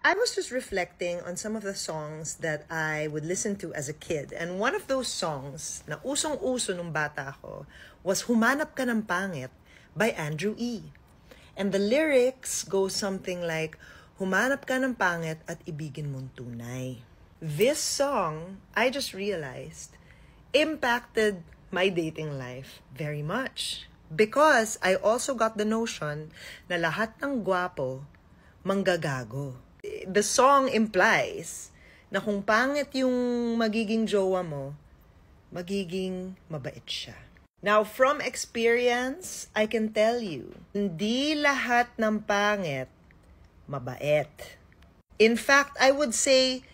I was just reflecting on some of the songs that I would listen to as a kid. And one of those songs na usong-uso nung bata ako was Humanap Ka ng Pangit by Andrew E. And the lyrics go something like, Humanap ka ng pangit at ibigin mong tunay. This song, I just realized, impacted my dating life very much. Because I also got the notion na lahat ng gwapo, manggagago. The song implies na kung pangit yung magiging jowa mo, magiging mabait siya. Now, from experience, I can tell you, hindi lahat ng pangit mabait. In fact, I would say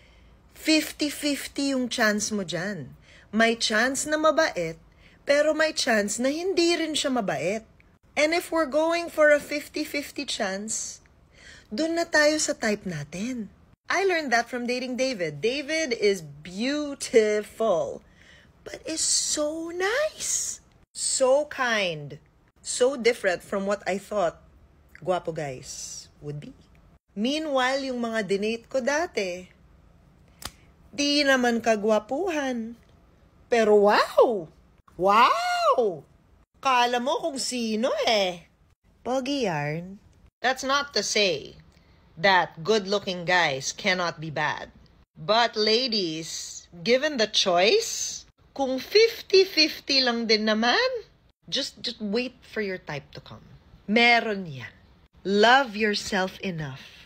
50-50 yung chance mo dyan. May chance na mabait, pero may chance na hindi rin siya mabait. And if we're going for a 50-50 chance, dun na tayo sa type natin. I learned that from dating David. David is beautiful, but is so nice. So kind. So different from what I thought guwapo guys would be. Meanwhile, yung mga dinate ko dati, di naman kagwapuhan. Pero wow! Wow! Kala mo kung sino eh. Pogi yarn. That's not to say that good-looking guys cannot be bad. But ladies, given the choice, kung 50-50 lang din naman, just wait for your type to come. Meron yan. Love yourself enough